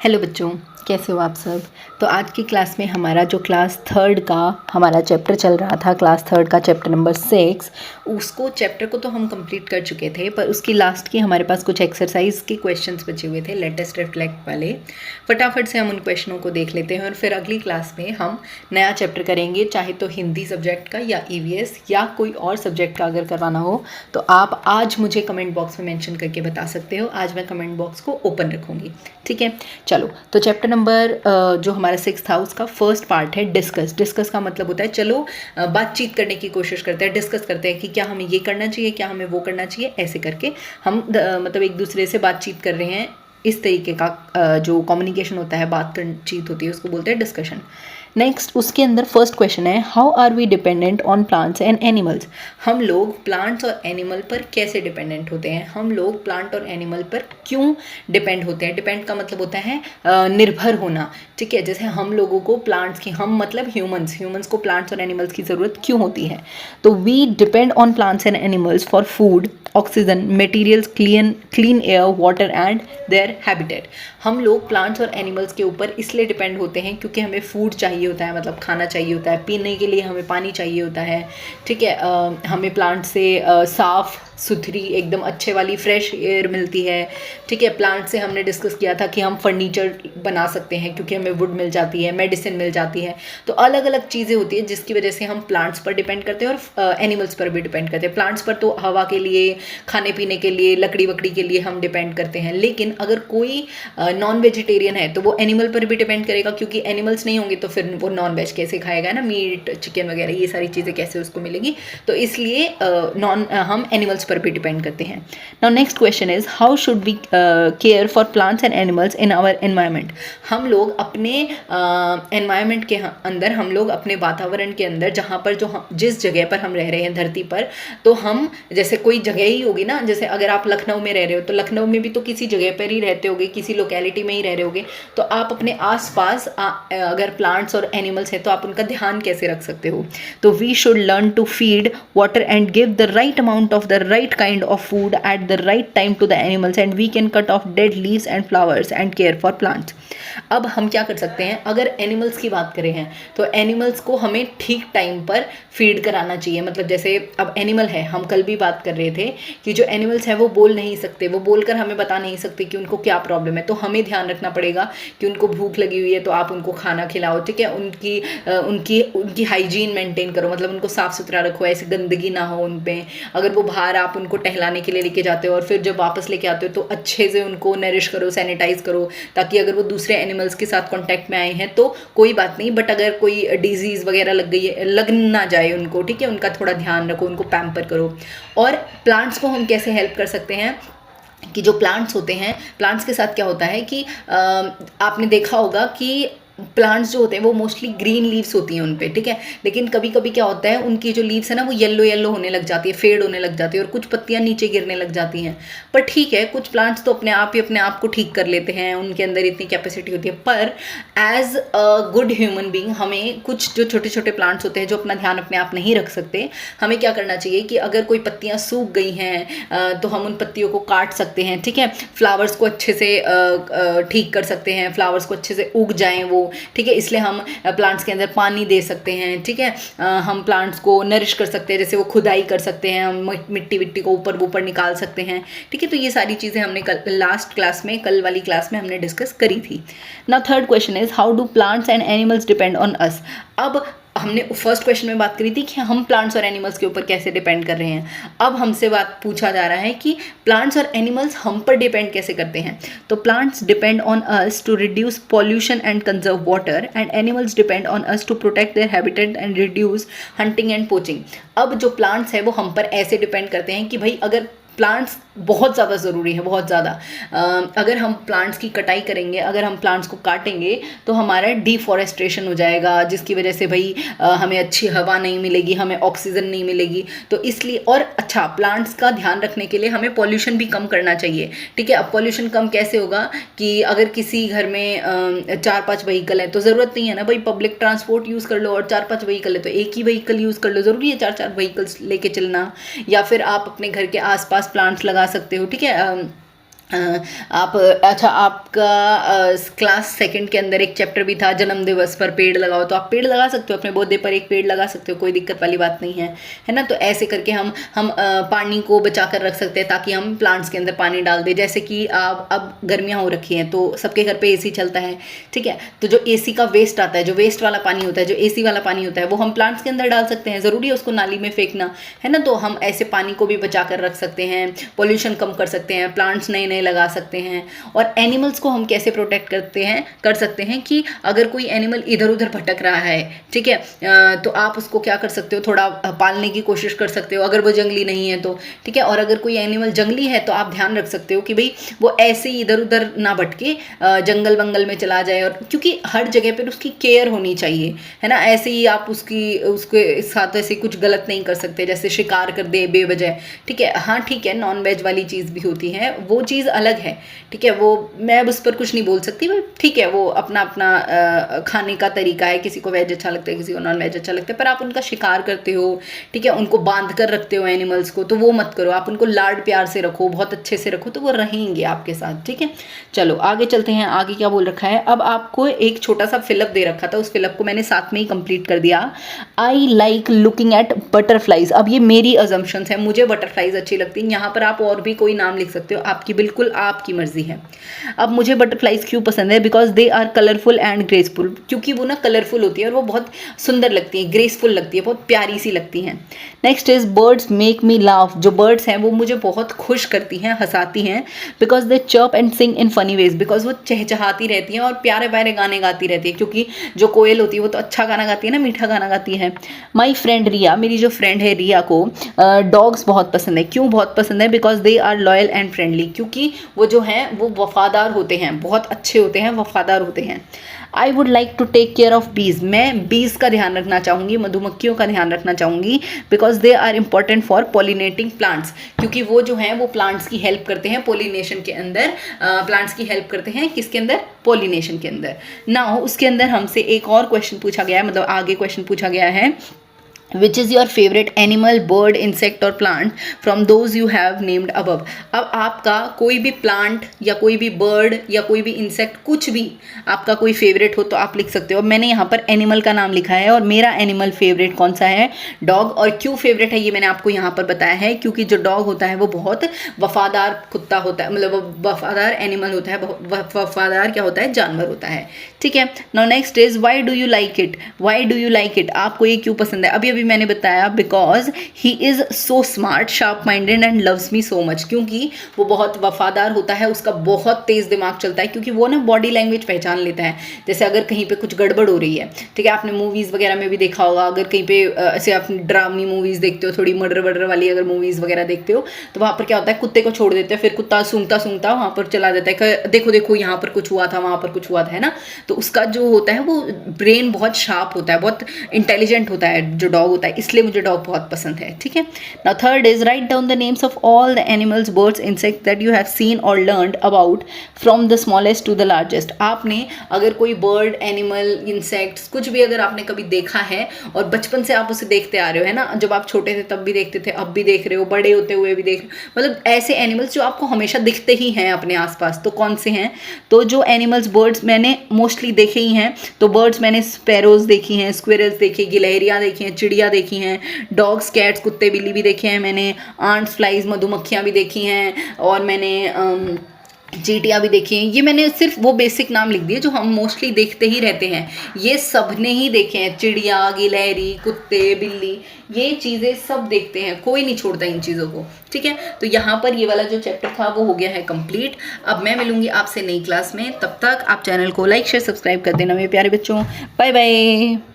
Hello बच्चों, कैसे हो आप सब। तो आज की क्लास में हमारा जो क्लास थर्ड का हमारा चैप्टर चल रहा था, क्लास थर्ड का चैप्टर नंबर 6, उसको चैप्टर को तो हम कंप्लीट कर चुके थे, पर उसकी लास्ट की हमारे पास कुछ एक्सरसाइज के क्वेश्चंस बचे हुए थे, लेटेस्ट रिफ्लेक्ट वाले। फटाफट से हम उन क्वेश्चनों को देख लेते हैं और फिर अगली क्लास में हम नया चैप्टर करेंगे, चाहे तो हिंदी सब्जेक्ट का या ईवीएस या कोई और सब्जेक्ट का अगर करवाना हो तो आप आज मुझे कमेंट बॉक्स में मेंशन करके बता सकते हो। आज मैं कमेंट बॉक्स को ओपन रखूँगी, ठीक है। चलो, तो चैप्टर नंबर जो हमारा 6 था उसका फर्स्ट पार्ट है डिस्कस। डिस्कस का मतलब होता है चलो बातचीत करने की कोशिश करते हैं, डिस्कस करते हैं कि क्या हमें ये करना चाहिए, क्या हमें वो करना चाहिए। ऐसे करके हम मतलब एक दूसरे से बातचीत कर रहे हैं। इस तरीके का जो कम्युनिकेशन होता है, बातचीत होती है, उसको बोलते हैं डिस्कशन। नेक्स्ट, उसके अंदर फर्स्ट क्वेश्चन है how are we dependent on plants and animals. हम लोग प्लांट्स और एनिमल पर कैसे डिपेंडेंट होते हैं, हम लोग प्लांट और एनिमल पर क्यों डिपेंड होते हैं। डिपेंड का मतलब होता है निर्भर होना, ठीक है। जैसे हम लोगों को प्लांट्स की, हम मतलब ह्यूमंस को प्लांट्स और एनिमल्स की ज़रूरत क्यों होती है। तो we depend on plants and animals for food, oxygen, materials, clean air, water and their habitat. हम लोग प्लांट्स और एनिमल्स के ऊपर इसलिए डिपेंड होते हैं क्योंकि हमें फूड चाहिए होता है, मतलब खाना चाहिए होता है, पीने के लिए हमें पानी चाहिए होता है, ठीक है। हमें प्लांट से साफ़ सुथरी एकदम अच्छे वाली फ्रेश एयर मिलती है, ठीक है। प्लांट से हमने डिस्कस किया था कि हम फर्नीचर बना सकते हैं क्योंकि हमें वुड मिल जाती है, मेडिसिन मिल जाती है। तो अलग अलग चीज़ें होती है जिसकी वजह से हम प्लांट्स पर डिपेंड करते हैं और एनिमल्स पर भी डिपेंड करते हैं। प्लांट्स पर तो हवा के लिए, खाने पीने के लिए, लकड़ी वकड़ी के लिए हम डिपेंड करते हैं। लेकिन अगर कोई नॉन वेजिटेरियन है तो वो एनिमल पर भी डिपेंड करेगा, क्योंकि एनिमल्स नहीं होंगे तो फिर वो नॉन वेज कैसे खाएगा ना, मीट चिकन वगैरह ये सारी चीज़ें कैसे उसको मिलेगी। तो इसलिए हम एनिमल्स पर भी डिपेंड करते हैं। Now next question is how should we care for plants and animals in our environment. हम लोग अपने एनवायरनमेंट के अंदर, हम लोग अपने वातावरण के अंदर, जहाँ पर जिस जगह पर हम रह रहे हैं धरती पर, तो हम जैसे कोई जगह ही होगी ना, जैसे अगर आप लखनऊ में रह रहे हो तो लखनऊ में भी तो किसी जगह पर ही रहते होगे, किसी लोकेलिटी में ही रह रहे होगे। तो आप अपने आसपास अगर प्लांट्स और एनिमल्स हैं तो आप उनका ध्यान कैसे रख सकते हो। तो we should learn to feed, water and give the right amount of the right kind of food at the right time to the animals, and we can cut off dead leaves and flowers and care for plants. अब हम क्या कर सकते हैं, अगर animals की बात करें हैं तो एनिमल्स को हमें ठीक टाइम पर फीड कराना चाहिए। मतलब जैसे अब एनिमल है, हम कल भी बात कर रहे थे कि जो एनिमल्स हैं वो बोल नहीं सकते, वो बोलकर हमें बता नहीं सकते कि उनको क्या प्रॉब्लम है। तो हमें ध्यान रखना पड़ेगा कि उनको भूख लगी हुई है तो आप उनको खाना खिलाओ, ठीक है। उनकी हाइजीन मेंटेन करो, मतलब उनको साफ़ सुथरा रखो, ऐसी गंदगी ना हो उन पर। अगर वो बाहर आप उनको टहलाने के लिए लेके जाते हो और फिर जब वापस लेके आते हो तो अच्छे से उनको नरिश करो, सैनिटाइज करो, ताकि अगर वो दूसरे एनिमल्स के साथ कांटेक्ट में आए हैं तो कोई बात नहीं, बट अगर कोई डिजीज़ वगैरह लग गई है, लग ना जाए उनको, ठीक है। उनका थोड़ा ध्यान रखो, उनको पैम्पर करो। और प्लांट्स को हम कैसे हेल्प कर सकते हैं कि जो प्लांट्स होते हैं, प्लांट्स के साथ क्या होता है कि आपने देखा होगा कि प्लांट्स जो होते हैं वो मोस्टली ग्रीन लीव्स होती हैं उन पे, ठीक है। लेकिन कभी कभी क्या होता है, उनकी जो लीव्स है ना वो येलो होने लग जाती है, फेड होने लग जाती है और कुछ पत्तियां नीचे गिरने लग जाती हैं। पर ठीक है, कुछ प्लांट्स तो अपने आप को ठीक कर लेते हैं, उनके अंदर इतनी कैपेसिटी होती है। पर as a good human being हमें कुछ जो छोटे छोटे प्लांट्स होते हैं जो अपना ध्यान अपने आप नहीं रख सकते, हमें क्या करना चाहिए कि अगर कोई पत्तियां सूख गई हैं तो हम उन पत्तियों को काट सकते हैं, ठीक है। फ्लावर्स को अच्छे से ठीक कर सकते हैं, फ्लावर्स को अच्छे से उग जाएं वो, ठीक है। इसलिए हम प्लांट्स के अंदर पानी दे सकते हैं, ठीक है। हम प्लांट्स को नरिश कर सकते हैं, जैसे वो खुदाई कर सकते हैं, हम मिट्टी को ऊपर निकाल सकते हैं, ठीक है। तो ये सारी चीज़ें हमने लास्ट क्लास में, कल वाली क्लास में हमने डिस्कस करी थी। Now third question is how do plants and animals depend on अस। अब हमने फर्स्ट क्वेश्चन में बात करी थी कि हम प्लांट्स और एनिमल्स के ऊपर कैसे डिपेंड कर रहे हैं। अब हमसे बात पूछा जा रहा है कि प्लांट्स और एनिमल्स हम पर डिपेंड कैसे करते हैं। तो plants depend on us to reduce pollution and conserve water, and animals depend on us to protect their habitat and reduce hunting and poaching. अब जो प्लांट्स है वो हम पर ऐसे डिपेंड करते हैं कि भाई अगर प्लांट्स बहुत ज़्यादा ज़रूरी है, बहुत ज़्यादा। अगर हम प्लांट्स की कटाई करेंगे, अगर हम प्लांट्स को काटेंगे तो हमारा डिफॉरेस्टेशन हो जाएगा, जिसकी वजह से भाई हमें अच्छी हवा नहीं मिलेगी, हमें ऑक्सीजन नहीं मिलेगी। तो इसलिए, और अच्छा, प्लांट्स का ध्यान रखने के लिए हमें पॉल्यूशन भी कम करना चाहिए, ठीक है। अब पॉल्यूशन कम कैसे होगा कि अगर किसी घर में 4-5 व्हीकल है तो ज़रूरत नहीं है ना भाई, पब्लिक ट्रांसपोर्ट यूज़ कर लो, और 4-5 व्हीकल है तो एक ही व्हीकल यूज़ कर लो, ज़रूरी है 4-4 व्हीकल्स लेके चलना। या फिर आप अपने घर के आसपास प्लांट्स लगा सकते हो, ठीक है। आप अच्छा आपका क्लास सेकंड के अंदर एक चैप्टर भी था जन्म दिवस पर पेड़ लगाओ, तो आप पेड़ लगा सकते हो, अपने बर्थडे पर एक पेड़ लगा सकते हो, कोई दिक्कत वाली बात नहीं है ना। तो ऐसे करके हम पानी को बचा कर रख सकते हैं ताकि हम प्लांट्स के अंदर पानी डाल दें। जैसे कि आप अब गर्मियाँ हो रखी हैं तो सबके घर पर एसी चलता है, ठीक है, तो जो एसी का वेस्ट आता है, जो वेस्ट वाला पानी होता है, जो एसी वाला पानी होता है, वो हम प्लांट्स के अंदर डाल सकते हैं। ज़रूरी है उसको नाली में फेंकना, है ना। तो हम ऐसे पानी को भी बचा कर रख सकते हैं, पॉल्यूशन कम कर सकते हैं, प्लांट्स नए नए लगा सकते हैं। और एनिमल्स को हम कैसे प्रोटेक्ट कर सकते हैं कि अगर कोई एनिमल इधर उधर भटक रहा है, ठीक है, तो आप उसको क्या कर सकते हो, थोड़ा पालने की कोशिश कर सकते हो अगर वो जंगली नहीं है तो, ठीक है। और अगर कोई एनिमल जंगली है तो आप ध्यान रख सकते हो कि भाई वो ऐसे ही इधर उधर ना भटके, जंगल वंगल में चला जाए। और क्योंकि हर जगह पर उसकी केयर होनी चाहिए, है ना। ऐसे ही आप उसके साथ ऐसे कुछ गलत नहीं कर सकते, जैसे शिकार कर दे बेवजह, ठीक है। हाँ ठीक है, नॉन वेज वाली चीज़ भी होती है, वो चीज़ अलग है, ठीक है, वो मैं उस पर कुछ नहीं बोल सकती, बट ठीक है, वो अपना अपना खाने का तरीका है, किसी को वेज अच्छा लगता है, किसी को नॉन वेज अच्छा लगता है। पर आप उनका शिकार करते हो, ठीक है, उनको बांध कर रखते हो एनिमल्स को, तो वो मत करो। आप उनको लाड प्यार से रखो, बहुत अच्छे से रखो, तो वो रहेंगे आपके साथ, ठीक है। चलो आगे चलते हैं। आगे क्या बोल रखा है, अब आपको एक छोटा सा फिलअप दे रखा था, उस फिलअप को मैंने साथ में ही कंप्लीट कर दिया। I like looking at butterflies. अब ये मेरी अजम्पशंस है, मुझे बटरफ्लाइज अच्छी लगती हैं। यहाँ पर आप और भी कोई नाम लिख सकते हो, आपकी बिल्कुल आपकी मर्जी है। अब मुझे बटरफ्लाइज क्यों पसंद है, because they are colourful and graceful, क्योंकि वो ना कलरफुल होती है और वो बहुत सुंदर लगती है, ग्रेसफुल लगती है, बहुत प्यारी सी लगती हैं। Next is birds make me laugh. जो बर्ड्स हैं वो मुझे बहुत खुश करती हैं, हंसाती हैं, because they chirp and sing in funny ways, बिकॉज वो चहचहाती रहती हैं और प्यारे प्यारे गाने गाती रहती है, क्योंकि जो कोयल होती है वो तो अच्छा गाना गाती है ना, मीठा गाना गाती है। माई फ्रेंड रिया, मेरी जो फ्रेंड है रिया को डॉग्स बहुत पसंद है। क्यों बहुत पसंद है, because they are loyal and friendly, क्योंकि वो जो हैं वो वफादार होते हैं, बहुत अच्छे होते हैं, वफादार होते हैं। I would like to take care of bees, मैं बीज का ध्यान रखना चाहूँगी, मधुमक्खियों का ध्यान रखना चाहूँगी, because they are important for pollinating plants, क्योंकि वो जो हैं वो प्लांट्स की हेल्प करते हैं पॉलिनेशन के अंदर। प्लांट्स की हेल्प करते हैं किसके अंदर, पॉलिनेशन के अंदर। नाउ उसके अंदर हमसे एक और क्वेश्चन पूछा गया है, मतलब आगे क्वेश्चन पूछा गया है, which is your favourite animal, bird, insect और plant from those you have named above. अब आपका कोई भी प्लांट या कोई भी बर्ड या कोई भी इंसेक्ट, कुछ भी आपका कोई फेवरेट हो तो आप लिख सकते हो। मैंने यहाँ पर एनिमल का नाम लिखा है और मेरा एनिमल फेवरेट कौन सा है, डॉग। और क्यों फेवरेट है ये मैंने आपको यहाँ पर बताया है, क्योंकि जो डॉग होता है वो बहुत वफादार कुत्ता होता है, मतलब वफादार एनिमल होता है, वफादार क्या होता है, जानवर होता है, ठीक है। Now next is why do you like it, why do you like it, आपको ये क्यों पसंद है। अभी अभी मैंने बताया because he is so smart, sharp minded and loves me so much, क्योंकि वो बहुत वफादार होता है, उसका बहुत तेज़ दिमाग चलता है, क्योंकि वो ना बॉडी लैंग्वेज पहचान लेता है। जैसे अगर कहीं पे कुछ गड़बड़ हो रही है, ठीक है, आपने मूवीज़ वगैरह में भी देखा होगा, अगर कहीं पे ऐसे आप ड्रामी मूवीज़ देखते हो, थोड़ी मर्डर वर्डर वाली अगर मूवीज़ वगैरह देखते हो, तो वहाँ पर क्या होता है, कुत्ते को छोड़ देते हैं, फिर कुत्ता सूंघता सूंघता वहाँ पर चला जाता है, देखो देखो यहाँ पर कुछ हुआ था, वहाँ पर कुछ हुआ था, है ना। तो उसका जो होता है वो ब्रेन बहुत शार्प होता है, बहुत इंटेलिजेंट होता है जो डॉग होता है, इसलिए मुझे डॉग बहुत पसंद है, ठीक है। Now third is write down the names of all the animals, birds, insect that you have seen और learned about from the smallest to the largest. आपने अगर कोई बर्ड, एनिमल, इंसेक्ट्स कुछ भी अगर आपने कभी देखा है और बचपन से आप उसे देखते आ रहे हो, है ना, जब आप छोटे थे तब भी देखते थे, अब भी देख रहे हो, बड़े होते हुए भी देख रहे हो, मतलब ऐसे एनिमल्स जो आपको हमेशा दिखते ही हैं अपने आसपास, तो कौन से हैं, तो जो एनिमल्स, बर्ड्स मैंने मोस्टली देखे ही हैं, तो बर्ड्स मैंने स्पैरोज देखी हैं, स्क्विरल्स देखी, गिलहरियाँ देखी हैं, चिड़िया देखी हैं, डॉग्स, कैट्स, कुत्ते, बिल्ली भी देखे हैं मैंने, आंट्स, फ्लाइज, मधुमक्खियाँ भी देखी हैं, और मैंने चींटियाँ भी देखी हैं। ये मैंने सिर्फ वो बेसिक नाम लिख दिए जो हम मोस्टली देखते ही रहते हैं, ये सब ने ही देखे हैं, चिड़िया, गिलहरी, कुत्ते, बिल्ली, ये चीज़ें सब देखते हैं, कोई नहीं छोड़ता इन चीज़ों को, ठीक है। तो यहाँ पर ये वाला जो चैप्टर था वो हो गया है कंप्लीट। अब मैं मिलूंगी आपसे नई क्लास में, तब तक आप चैनल को लाइक, शेयर, सब्सक्राइब कर देना मेरे प्यारे बच्चों। Bye bye.